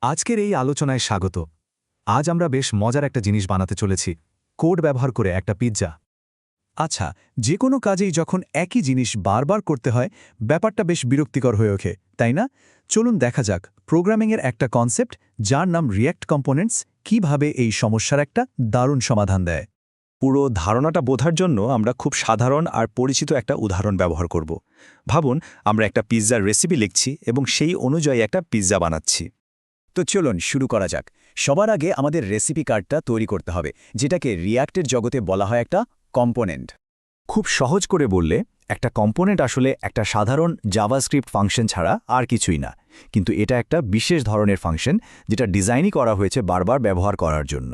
আজকের এই আলোচনায় স্বাগত। আজ আমরা বেশ মজার একটা জিনিস বানাতে চলেছি, কোড ব্যবহার করে একটা পিৎজা। আচ্ছা, যে কোনো কাজেই যখন একই জিনিস বারবার করতে হয়, ব্যাপারটা বেশ বিরক্তিকর হয়ে ওঠে, তাই না? চলুন দেখা যাক প্রোগ্রামিংয়ের একটা কনসেপ্ট যার নাম রিয়্যাক্ট কম্পোনেন্টস কিভাবে এই সমস্যার একটা দারুণ সমাধান দেয়। পুরো ধারণাটা বোঝার জন্য আমরা খুব সাধারণ আর পরিচিত একটা উদাহরণ ব্যবহার করব। ভাবুন, আমরা একটা পিৎজার রেসিপি লিখছি এবং সেই অনুযায়ী একটা পিৎজা বানাচ্ছি। তো চলুন শুরু করা যাক। সবার আগে আমাদের রেসিপি কার্ডটা তৈরি করতে হবে, যেটাকে রিয়্যাক্টের জগতে বলা হয় একটা কম্পোনেন্ট। খুব সহজ করে বললে একটা কম্পোনেন্ট আসলে একটা সাধারণ জাভাস্ক্রিপ্ট ফাংশন ছাড়া আর কিছুই না, কিন্তু এটা একটা বিশেষ ধরনের ফাংশন যেটা ডিজাইনই করা হয়েছে বারবার ব্যবহার করার জন্য।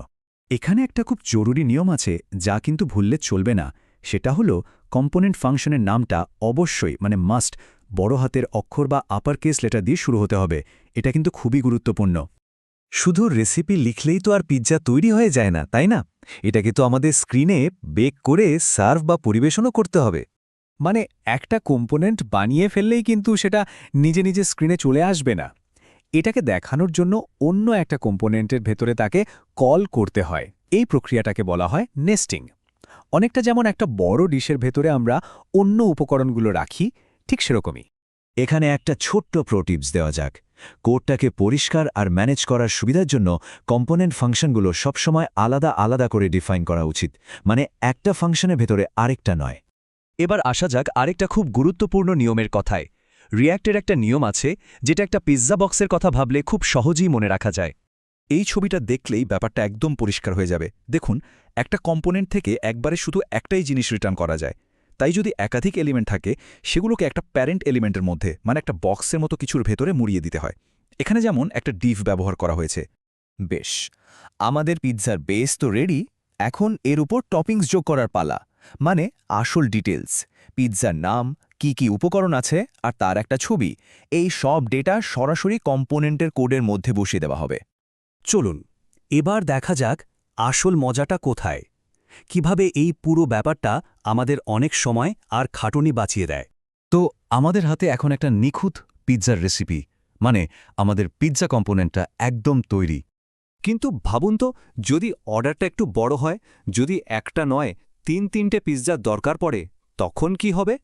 এখানে একটা খুব জরুরি নিয়ম আছে যা কিন্তু ভুললে চলবে না। সেটা হলো কম্পোনেন্ট ফাংশনের নামটা অবশ্যই মাস্ট বড় হাতের অক্ষর বা আপার কেস লেটার দিয়ে শুরু হতে হবে। এটা কিন্তু খুবই গুরুত্বপূর্ণ। শুধু রেসিপি লিখলেই তো আর পিৎজা তৈরি হয়ে যায় না, তাই না? এটাকে তো আমাদের স্ক্রিনে বেক করে সার্ভ বা পরিবেশনও করতে হবে। একটা কম্পোনেন্ট বানিয়ে ফেললেই কিন্তু সেটা নিজে নিজে স্ক্রিনে চলে আসবে না। এটাকে দেখানোর জন্য অন্য একটা কম্পোনেন্টের ভেতরে তাকে কল করতে হয়। এই প্রক্রিয়াটাকে বলা হয় নেস্টিং। অনেকটা যেমন একটা বড় ডিশের ভেতরে আমরা অন্য উপকরণগুলো রাখি, ঠিক সেরকমই। এখানে একটা ছোট্ট প্রোটিপস দেওয়া যাক। কোডটাকে পরিষ্কার আর ম্যানেজ করার সুবিধার জন্য কম্পোনেন্ট ফাংশনগুলো সবসময় আলাদা আলাদা করে ডিফাইন করা উচিত, একটা ফাংশনের ভেতরে আরেকটা নয়। এবার আসা যাক আরেকটা খুব গুরুত্বপূর্ণ নিয়মের কথায়। রিয়্যাক্টের একটা নিয়ম আছে যেটা একটা পিৎজা বক্সের কথা ভাবলে খুব সহজেই মনে রাখা যায়। এই ছবিটা দেখলেই ব্যাপারটা একদম পরিষ্কার হয়ে যাবে। দেখুন, একটা কম্পোনেন্ট থেকে একবারে শুধু একটাই জিনিস রিটার্ন করা যায়। তাই যদি একাধিক এলিমেন্ট থাকে, সেগুলোকে একটা প্যারেন্ট এলিমেন্টের মধ্যে একটা বক্সের মতো কিছুর ভেতরে মুড়িয়ে দিতে হয়। এখানে যেমন একটা ডিভ ব্যবহার করা হয়েছে। বেশ, আমাদের পিৎজার বেস তো রেডি। এখন এর উপর টপিংস যোগ করার পালা, আসল ডিটেলস, পিৎজার নাম, কি উপকরণ আছে আর তার একটা ছবি। এই সব ডেটা সরাসরি কম্পোনেন্টের কোডের মধ্যে বসিয়ে দেওয়া হবে। চলুন এবার দেখা যাক আসল মজাটা কোথায়, কিভাবে এই পুরো ব্যাপারটা আমাদের অনেক সময় আর খাটুনি বাঁচিয়ে দেয়। তো আমাদের হাতে এখন একটা নিখুঁত পিৎজার রেসিপি, আমাদের পিৎজা কম্পোনেন্টটা একদম তৈরি। কিন্তু ভাবুন তো, যদি অর্ডারটা একটু বড় হয়, যদি একটা নয় ৩-৩টে পিৎজার দরকার পড়ে, তখন কি হবে?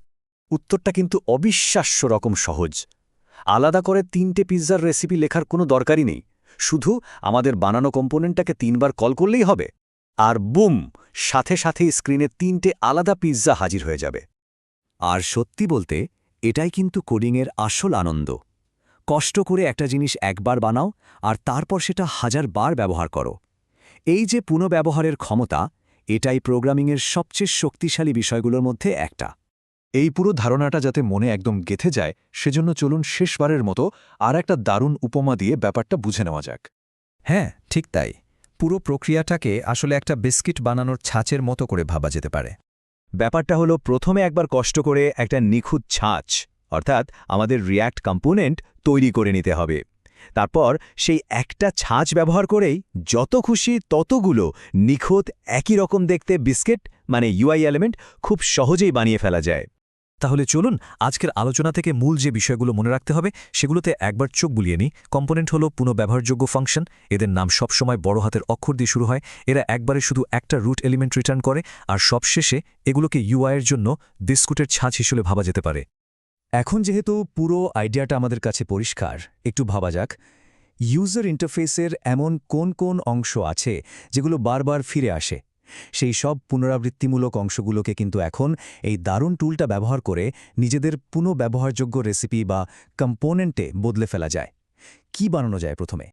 উত্তরটা কিন্তু অবিশ্বাস্য রকম সহজ। আলাদা করে ৩টে পিৎজার রেসিপি লেখার কোনো দরকারই নেই। শুধু আমাদের বানানো কম্পোনেন্টটাকে ৩বার কল করলেই হবে, আর বুম, সাথে সাথেই স্ক্রিনে ৩টে আলাদা পিৎজা হাজির হয়ে যাবে। আর সত্যি বলতে, এটাই কিন্তু কোডিংয়ের আসল আনন্দ। কষ্ট করে একটা জিনিস একবার বানাও আর তারপর সেটা হাজারবার ব্যবহার করো। এই যে পুনঃব্যবহারের ক্ষমতা, এটাই প্রোগ্রামিংয়ের সবচেয়ে শক্তিশালী বিষয়গুলোর মধ্যে একটা। এই পুরো ধারণাটা যাতে মনে একদম গেঁথে যায়, সেজন্য চলুন শেষবারের মতো আর একটা দারুণ উপমা দিয়ে ব্যাপারটা বুঝে নেওয়া যাক। হ্যাঁ, ঠিক তাই। পুরো প্রক্রিয়াটাকে আসলে একটা বিস্কিট বানানোর ছাঁচের মতো করে ভাবা যেতে পারে। ব্যাপারটা হলো, প্রথমে একবার কষ্ট করে একটা নিখুঁত ছাঁচ, অর্থাৎ আমাদের রিয়্যাক্ট কম্পোনেন্ট তৈরি করে নিতে হবে। তারপর সেই একটা ছাঁচ ব্যবহার করেই যত খুশি ততগুলো নিখুঁত একই রকম দেখতে বিস্কিট ইউআই এলিমেন্ট খুব সহজেই বানিয়ে ফেলা যায়। তাহলে চলুন আজকের আলোচনা থেকে মূল যে বিষয়গুলো মনে রাখতে হবে সেগুলোতে একবার চোখ বুলিয়ে নিই। কম্পোনেন্ট হলো পুনঃব্যবহারযোগ্য ফাংশন। এদের নাম সবসময় বড় হাতের অক্ষর দিয়ে শুরু হয়। এরা একবারে শুধু একটা রুট এলিমেন্ট রিটার্ন করে, আর সবশেষে এগুলোকে ইউআইয়ের জন্য বিস্কুটের ছাঁচ হিসেবে ভাবা যেতে পারে। এখন যেহেতু পুরো আইডিয়াটা আমাদের কাছে পরিষ্কার, একটু ভাবা যাক ইউজার ইন্টারফেসের এমন কোন কোন অংশ আছে যেগুলো বারবার ফিরে আসে। সেই সব পুনরাবৃত্তিমূলক অংশগুলোকে কিন্তু এখন এই দারুণ টুলটা ব্যবহার করে নিজেদের পুনঃব্যবহারযোগ্য রেসিপি বা কম্পোনেন্টে বদলে ফেলা যায়। কি বানানো যায় প্রথমে?